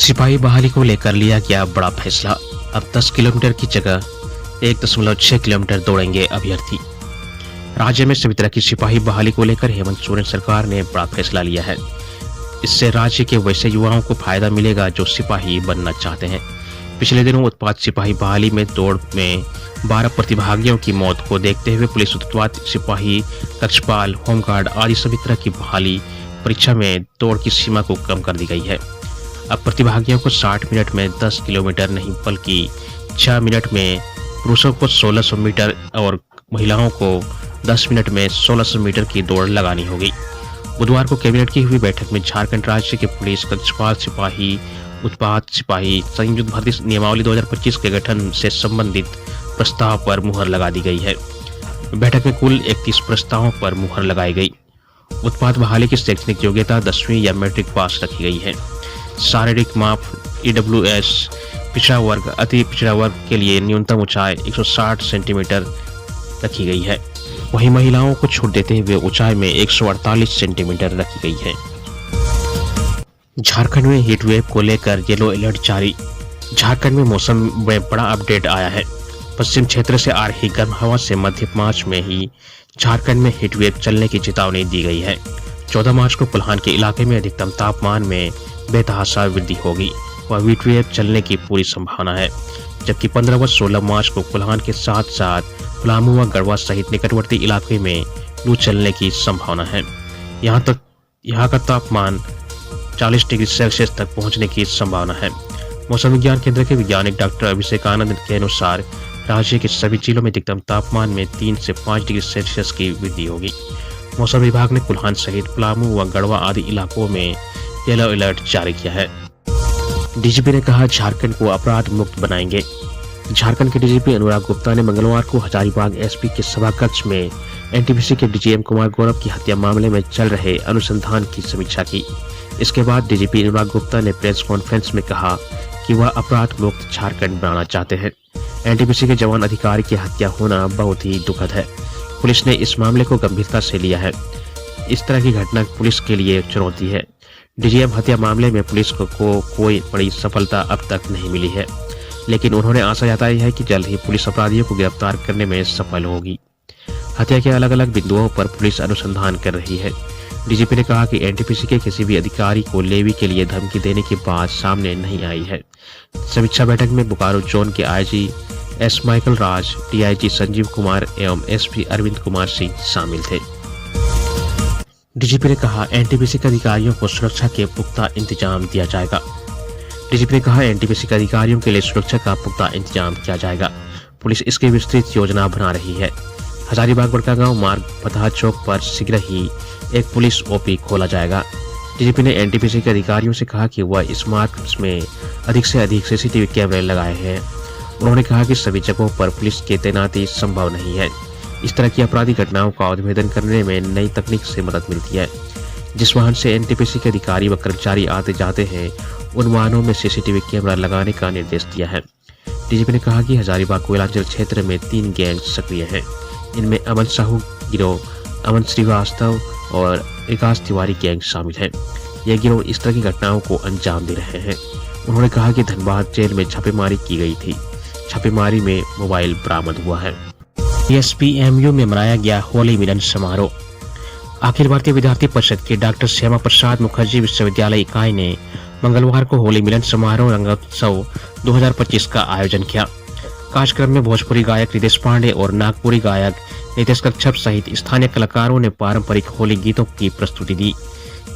सिपाही बहाली को लेकर लिया गया बड़ा फैसला। अब 10 किलोमीटर की जगह 1.6 किलोमीटर दौड़ेंगे अभ्यर्थी। राज्य में सभी तरह की सिपाही बहाली को लेकर हेमंत सोरेन सरकार ने बड़ा फैसला लिया है। इससे राज्य के वैसे युवाओं को फायदा मिलेगा जो सिपाही बनना चाहते हैं। पिछले दिनों उत्पाद सिपाही बहाली में दौड़ में 12 प्रतिभागियों की मौत को देखते हुए पुलिस उत्पाद सिपाही, कक्षपाल, होमगार्ड आदि सभी तरह की बहाली परीक्षा में दौड़ की सीमा को कम कर दी गई है। अब प्रतिभागियों को 60 मिनट में 10 किलोमीटर नहीं बल्कि 6 मिनट में पुरुषों को 1600 मीटर और महिलाओं को 10 मिनट में 1600 मीटर की दौड़ लगानी होगी। बुधवार को कैबिनेट की हुई बैठक में झारखंड राज्य के पुलिस कक्षपाल सिपाही, उत्पाद सिपाही संयुक्त भर्ती नियमावली 2025 के गठन से संबंधित प्रस्ताव पर मुहर लगा दी गई है। बैठक में कुल 31 प्रस्तावों पर मुहर लगाई गई। उत्पाद बहाली की शैक्षणिक योग्यता 10वीं या मैट्रिक पास रखी गई है। शारीरिक माप EWS पिछड़ा वर्ग, अति पिछड़ा वर्ग के लिए न्यूनतम ऊंचाई 160 सेंटीमीटर रखी गई है। वहीं महिलाओं को छूट देते हुए ऊंचाई में 148 सेंटीमीटर रखी गई है। झारखंड में हीट वेव को लेकर येलो अलर्ट जारी। झारखंड में मौसम में बड़ा अपडेट आया है। पश्चिम क्षेत्र से आ रही गर्म हवा से मध्य मार्च में ही झारखंड में हीट वेव चलने की चेतावनी दी गई है। 14 मार्च को कोल्हान के इलाके में अधिकतम तापमान में बेतहाशा वृद्धि होगी व हीट वेव चलने की पूरी संभावना है, जबकि 15 व 16 मार्च को कोल्हान के साथ साथ पलामू व गढ़वा सहित निकटवर्ती इलाके में लू चलने की संभावना है। यहाँ का तापमान 40 डिग्री सेल्सियस तक पहुंचने की संभावना है। मौसम विज्ञान केंद्र के वैज्ञानिक डॉक्टर अभिषेक आनंद के अनुसार राज्य के सभी जिलों में अधिकतम तापमान में 3 से 5 डिग्री सेल्सियस की वृद्धि होगी। मौसम विभाग ने कोल्हान सहित पलामू व गढ़वा आदि इलाकों में येलो अलर्ट जारी किया है। डीजीपी ने कहा झारखंड को अपराध मुक्त बनाएंगे। झारखंड के डीजीपी अनुराग गुप्ता ने मंगलवार को हजारीबाग एसपी के सभा कक्ष में एनटीपीसी के डीजीएम कुमार गौरव की हत्या मामले में चल रहे अनुसंधान की समीक्षा की। इसके बाद डीजीपी अनुराग गुप्ता ने प्रेस कॉन्फ्रेंस में कहा कि वह अपराध मुक्त झारखंड बनाना चाहते हैं। एनटीपीसी के जवान अधिकारी की हत्या होना बहुत ही दुखद है। पुलिस ने इस मामले को गंभीरता से लिया है। इस तरह की घटना पुलिस के लिए चुनौती है। डीजीएम हत्या मामले में पुलिस को कोई बड़ी सफलता अब तक नहीं मिली है, लेकिन उन्होंने आशा जताई है कि जल्द ही पुलिस अपराधियों को गिरफ्तार करने में सफल होगी। हत्या के अलग अलग बिंदुओं पर पुलिस अनुसंधान कर रही है। डीजीपी ने कहा कि एनटीपीसी के किसी भी अधिकारी को लेवी के लिए धमकी देने की बात सामने नहीं आई है। समीक्षा बैठक में बोकारो जोन के आईजी एस माइकल राज, डीआईजी संजीव कुमार एवं एसपी अरविंद कुमार सिंह शामिल थे। डीजीपी ने कहा एनटीपीसी के अधिकारियों को सुरक्षा के पुख्ता इंतजाम दिया जाएगा। डीजीपी ने कहा एनटीपीसी के अधिकारियों के लिए सुरक्षा का पुख्ता इंतजाम किया जाएगा। पुलिस इसकी विस्तृत योजना बना रही है। हजारीबाग बड़कागांव मार्ग फतह चौक पर शीघ्र ही एक पुलिस ओपी खोला जाएगा। डीजीपी ने एनटीपीसी के अधिकारियों से कहा कि वह इस मार्ग में अधिक से अधिक सीसीटीवी कैमरे लगाए हैं। उन्होंने कहा कि सभी जगहों पर पुलिस की तैनाती संभव नहीं है। इस तरह की आपराधिक घटनाओं का उद्भेदन करने में नई तकनीक से मदद मिलती है। जिस वाहन से एनटीपीसी के अधिकारी व कर्मचारी आते जाते हैं उन वाहनों में सीसीटीवी कैमरा लगाने का निर्देश दिया है। डीजीपी ने कहा कि हजारीबाग कोयलांचल क्षेत्र में 3 गैंग सक्रिय हैं। इनमें अमन साहू गिरोह, अमन श्रीवास्तव और विकास तिवारी गैंग शामिल है। यह गिरोह इस तरह की घटनाओं को अंजाम दे रहे हैं। उन्होंने कहा कि धनबाद जेल में छापेमारी की गई थी। छापेमारी में मोबाइल बरामद हुआ है। एसपीएमयू में मनाया गया होली मिलन समारोह। अखिल भारतीय विद्यार्थी परिषद के डॉक्टर श्यामा प्रसाद मुखर्जी विश्वविद्यालय इकाई ने मंगलवार को होली मिलन समारोह रंगोत्सव 2025 का आयोजन किया। कार्यक्रम में भोजपुरी गायक रितेश पांडे और नागपुरी गायक नितेश कच्छप सहित स्थानीय कलाकारों ने पारंपरिक होली गीतों की प्रस्तुति दी।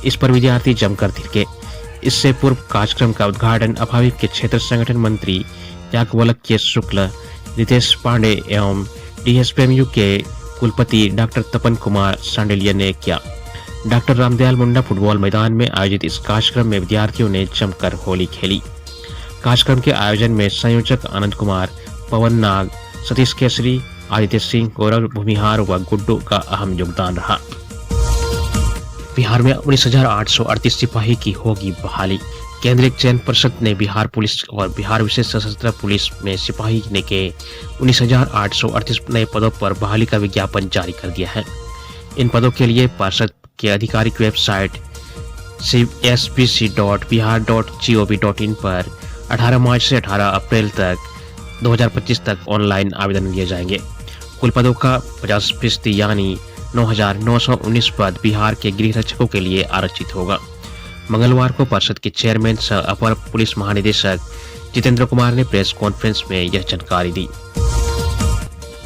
इस पर विद्यार्थी जमकर थिरके। इससे पूर्व कार्यक्रम का उद्घाटन अभाविक के क्षेत्र संगठन मंत्री याज्ञवल्क्य शुक्ल, रितेश पांडे एवं डीएसपीएमयू के कुलपति डॉक्टर तपन कुमार सांडेलिया ने किया। डॉक्टर रामदयाल मुंडा फुटबॉल मैदान में आयोजित इस कार्यक्रम में विद्यार्थियों ने जमकर होली खेली। कार्यक्रम के आयोजन में संयोजक आनंद कुमार, पवन नाग, सतीश केसरी, आदित्य सिंह, गौरव भूमिहार व गुड्डू का अहम योगदान रहा। बिहार में 19,838 सिपाही की होगी बहाली। केंद्रीय चयन परिषद ने बिहार पुलिस और बिहार विशेष सशस्त्र पुलिस में सिपाही ने के 19,838 नए पदों पर बहाली का विज्ञापन जारी कर दिया है। इन पदों के लिए परिषद के आधिकारिक वेबसाइट cspc.bihar.gov.in पर 18 मार्च से 18 अप्रैल तक 2025 तक ऑनलाइन आवेदन लिए जाएंगे। कुल पदों का 50% यानी 9,919 पद बिहार के गृह रक्षकों के लिए आरक्षित होगा। मंगलवार को परिषद के चेयरमैन सह अपर पुलिस महानिदेशक जितेंद्र कुमार ने प्रेस कॉन्फ्रेंस में यह जानकारी दी।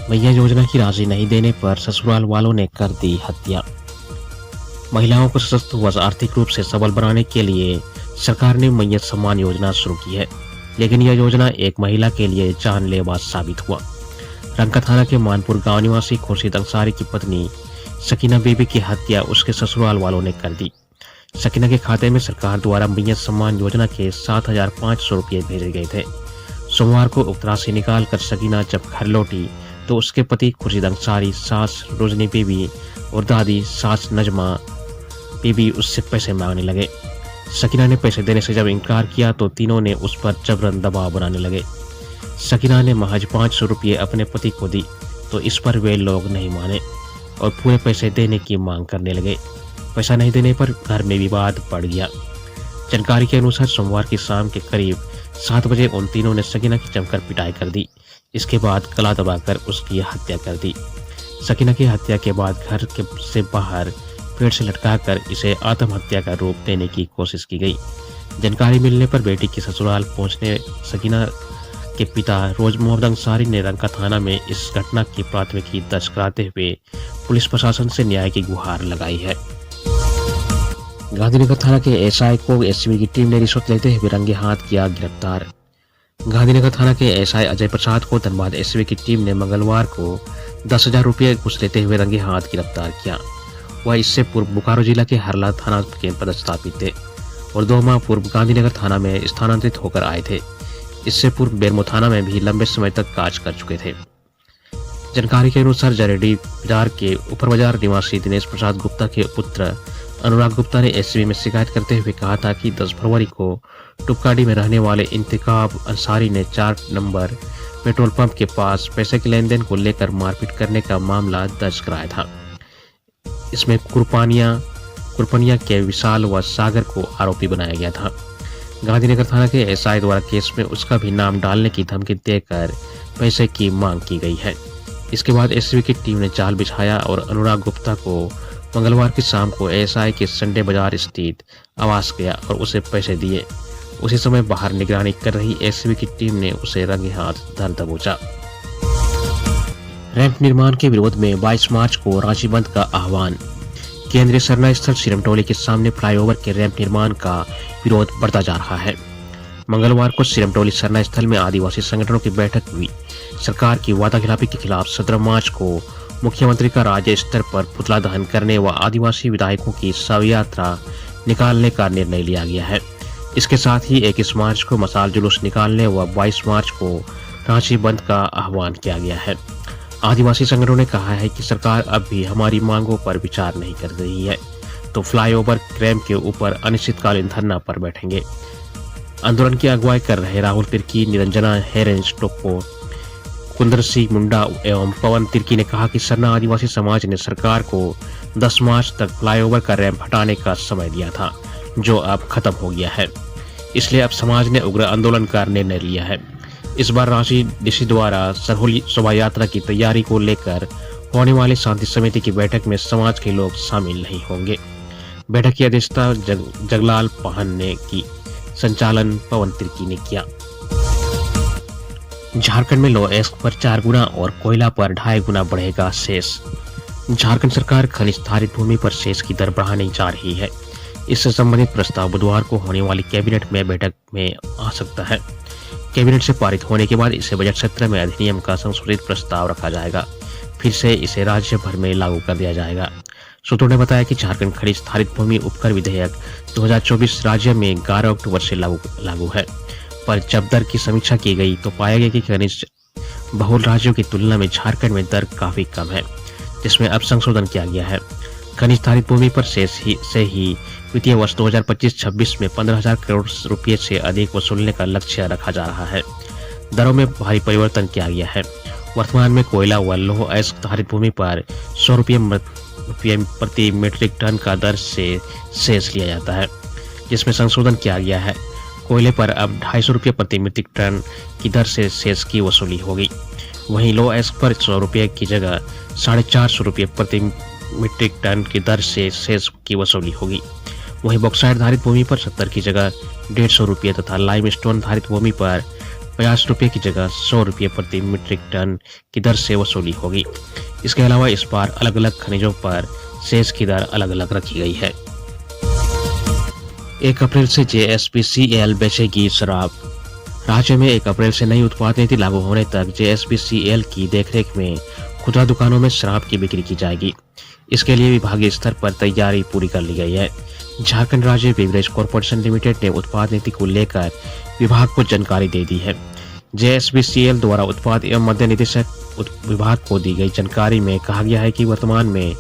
मैया योजना की राशि नहीं देने पर ससुराल वालों ने कर दी हत्या। महिलाओं को सशक्त व आर्थिक रूप से सबल बनाने के लिए सरकार ने मैया सम्मान योजना शुरू की है, लेकिन यह योजना एक महिला के लिए जानलेवा साबित हुआ। रंका थाना के मानपुर गांव निवासी खुर्शीद अंसारी की पत्नी सकीना बीबी की हत्या उसके ससुराल वालों ने कर दी। सकीना के खाते में सरकार द्वारा मैया सम्मान योजना के 7,500 रुपये भेजे गए थे। सोमवार को उक्त राशि निकाल कर सकीना जब घर लौटी तो उसके पति खुर्शीद अंसारी, सास रोजनी बीबी और दादी सास नजमा बीबी उससे पैसे मांगने लगे। सकीना ने पैसे देने से जब इनकार किया तो तीनों ने उस पर जबरन दबाव बनाने लगे। सकीना ने महज 500 रुपये अपने पति को दी तो इस पर वे लोग नहीं माने और पूरे पैसे देने की मांग करने लगे। पैसा नहीं देने पर घर में विवाद बढ़ गया। जानकारी के अनुसार सोमवार की शाम के करीब 7 बजे उन तीनों ने सकीना की जमकर पिटाई कर दी। इसके बाद गला दबाकर उसकी हत्या कर दी। सकीना की हत्या के बाद घर से बाहर पेड़ से लटकाकर इसे आत्महत्या का रूप देने की कोशिश की गई। जानकारी मिलने पर बेटी के ससुराल पहुंचने सकीना के पिता रोज मोहम्मद अंसारी ने रंका थाना में इस घटना की प्राथमिकी दर्ज कराते हुए पुलिस प्रशासन से न्याय की गुहार लगाई है। गांधीनगर थाना के एसआई को एससीबी की टीम ने रिश्वत लेते हुए रंगे हाथ किया गिरफ्तार। गांधीनगर थाना के एसआई अजय प्रसाद को धनबाद एससीबी की टीम ने मंगलवार को 10,000 रुपये घूस लेते हुए रंगे हाथ गिरफ्तार किया। वह इससे पूर्व बोकारो जिला के हरला थाना के पदस्थापित थे और 2 माह पूर्व गांधीनगर थाना में स्थानांतरित होकर आए थे। इससे पूर्व बेरमो थाना में भी लंबे समय तक कार्य कर चुके थे। जानकारी के अनुसार जरेडी बाजार के ऊपर बाजार निवासी दिनेश प्रसाद गुप्ता के पुत्र अनुराग गुप्ता ने एससीबी में शिकायत करते हुए कहा था कि 10 फरवरी को टुपकाडी में रहने वाले इंतखाब अंसारी ने 4 नंबर पेट्रोल पंप के पास पैसे के लेन देन को लेकर मारपीट करने का मामला दर्ज कराया था। इसमें कुरपनिया के विशाल व सागर को आरोपी बनाया गया था। गांधीनगर थाना के एसआई द्वारा केस में उसका भी नाम डालने की धमकी देकर पैसे की मांग की गई है। इसके बाद एससीबी की टीम ने जाल बिछाया और अनुराग गुप्ता को मंगलवार की शाम को एसआई के संडे बाजार स्थित आवास गया और उसे पैसे दिए। उसी समय बाहर निगरानी कर रही एससीबी की टीम ने उसे रंगे हाथ धर दबोचा। रैंप निर्माण के विरोध में 22 मार्च को रांची बंद का आह्वान। केंद्रीय सरना स्थल सिरमटोली के सामने फ्लाईओवर के रैंप निर्माण का विरोध बढ़ता जा रहा है। मंगलवार को सिरमटोली सरना स्थल में आदिवासी संगठनों की बैठक हुई। सरकार की वादाखिलाफी के खिलाफ 17 मार्च को मुख्यमंत्री का राज्य स्तर पर पुतला दहन करने व आदिवासी विधायकों की शव यात्रा निकालने का निर्णय लिया गया है। इसके साथ ही 21 मार्च को मसाल जुलूस निकालने व 22 मार्च को रांची बंद का आह्वान किया गया है। आदिवासी संगठनों ने कहा है कि सरकार अब भी हमारी मांगों पर विचार नहीं कर रही है तो फ्लाईओवर रैंप के ऊपर अनिश्चितकालीन धरना पर बैठेंगे। आंदोलन की अगुवाई कर रहे राहुल तिर्की, निरंजना हेरेंज टोप्पो, कुंदर सिंह मुंडा एवं पवन तिर्की ने कहा कि सरना आदिवासी समाज ने सरकार को 10 मार्च तक फ्लाईओवर का रैंप हटाने का समय दिया था, जो अब खत्म हो गया है। इसलिए अब समाज ने उग्र आंदोलन का निर्णय लिया है। इस बार रांची डीसी द्वारा सरहुल शोभा यात्रा की तैयारी को लेकर होने वाली शांति समिति की बैठक में समाज के लोग शामिल नहीं होंगे। बैठक की अध्यक्षता जगलाल पाहन ने की, संचालन पवन तिर्की ने किया। झारखंड में लो एक्स पर 4 गुना और कोयला पर 2.5 गुना बढ़ेगा सेस। झारखंड सरकार खनिज धारित भूमि पर सेस की दर बढ़ाने जा रही है। इससे संबंधित प्रस्ताव बुधवार को होने वाली कैबिनेट में बैठक में आ सकता है। कैबिनेट से पारित होने के बाद इसे बजट सत्र में अधिनियम का संशोधित प्रस्ताव रखा जाएगा। फिर से इसे राज्य भर में लागू कर दिया जाएगा। सूत्रों ने बताया कि झारखंड खनिज धारित भूमि उपकर विधेयक 2024 राज्य में 11 अक्टूबर से लागू है, पर जब दर की समीक्षा की गई तो पाया गया कि खनिज बहुल राज्यों की तुलना में झारखंड में दर काफी कम है, जिसमें अब संशोधन किया गया है। खनिज धारित भूमि पर से ही वित्तीय वर्ष 2025-26 में 15,000 करोड़ रुपये से अधिक वसूलने का लक्ष्य रखा जा रहा है। दरों में भारी परिवर्तन किया गया है। वर्तमान में कोयला व लौह अयस्क धारित भूमि पर 100 रुपये प्रति मीट्रिक टन का दर से सेस लिया जाता है। जिसमें संशोधन किया गया है। कोयले पर अब 250 रुपये प्रति मीट्रिक टन की दर से सेस की वसूली होगी। वहीं लो एस पर 100 रुपये की जगह 450 रुपये प्रति मीट्रिक टन की दर से सेस की वसूली होगी। वहीं बॉक्साइट धारित भूमि पर 70 की जगह 150 रुपये तथा लाइमस्टोन धारित भूमि पर 50 रुपये की जगह 100 रुपये प्रति मीट्रिक टन की दर से वसूली होगी। इसके अलावा इस बार अलग अलग खनिजों पर सेस की दर अलग अलग रखी गई है। 1 अप्रैल से JSPCL बेचेगी शराब। राज्य में 1 अप्रैल से नई उत्पाद नीति लागू होने तक JSPCL की देखरेख में खुदरा दुकानों में शराब की बिक्री की जाएगी। इसके लिए विभागीय स्तर पर तैयारी पूरी कर ली गई है। झारखंड राज्य बेवरेज कॉर्पोरेशन लिमिटेड ने उत्पाद नीति को लेकर विभाग को जानकारी दे दी है। JSPCL द्वारा उत्पाद एवं मद्य निदेशक विभाग को दी गई जानकारी में कहा गया है कि वर्तमान में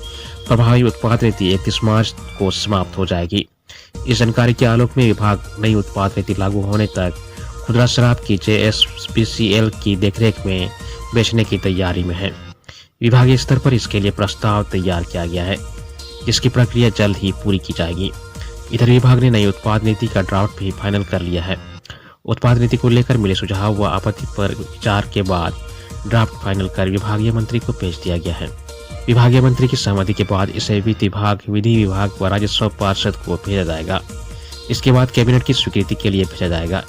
प्रभावी उत्पाद नीति 31 मार्च को समाप्त हो जाएगी। इस जानकारी के आलोक में विभाग नई उत्पाद नीति लागू होने तक खुदरा शराब की JSPCL की देखरेख में बेचने की तैयारी में है। विभागीय स्तर पर इसके लिए प्रस्ताव तैयार किया गया है, जिसकी प्रक्रिया जल्द ही पूरी की जाएगी। इधर विभाग ने नई उत्पाद नीति का ड्राफ्ट भी फाइनल कर लिया है। उत्पाद नीति को लेकर मिले सुझाव व आपत्ति पर विचार के बाद ड्राफ्ट फाइनल कर विभागीय मंत्री को भेज दिया गया है। विभागीय मंत्री की सहमति के बाद इसे वित्त विभाग, विधि विभाग व राजस्व पार्षद को भेजा जाएगा। इसके बाद कैबिनेट की स्वीकृति के लिए भेजा जाएगा।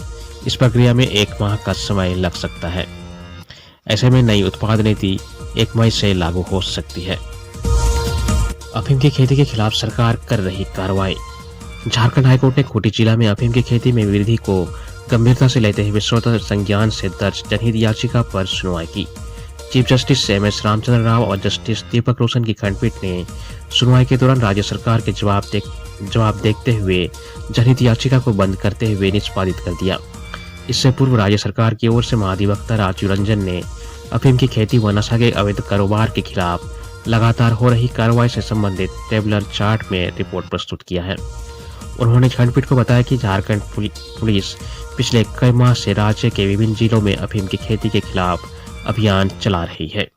इस प्रक्रिया में 1 माह का समय लग सकता है। ऐसे में नई उत्पाद नीति 1 मई से लागू हो सकती है। अफीम की खेती के खिलाफ सरकार कर रही कार्रवाई। झारखंड हाईकोर्ट ने खूंटी जिला में अफीम की खेती में वृद्धि को गंभीरता से लेते हुए स्वतः संज्ञान से दर्ज जनहित याचिका पर सुनवाई की। Chief justice MS Ramchandra Rao और जस्टिस दीपक रोशन की खंडपीठ ने सुनवाई के दौरान राज्य सरकार के जवाब देखते हुए जनहित याचिका को बंद करते हुए निष्पादित कर दिया। इससे पूर्व राज्य सरकार की ओर से महाधिवक्ता राजीव रंजन ने अफीम की खेती व नशा के अवैध कारोबार के खिलाफ लगातार हो रही कार्रवाई से संबंधित टेबलर चार्ट में रिपोर्ट प्रस्तुत किया है। उन्होंने खंडपीठ को बताया कि झारखंड पुलिस पिछले कई माह से राज्य के विभिन्न जिलों में अफीम की खेती के खिलाफ अभियान चला रही है।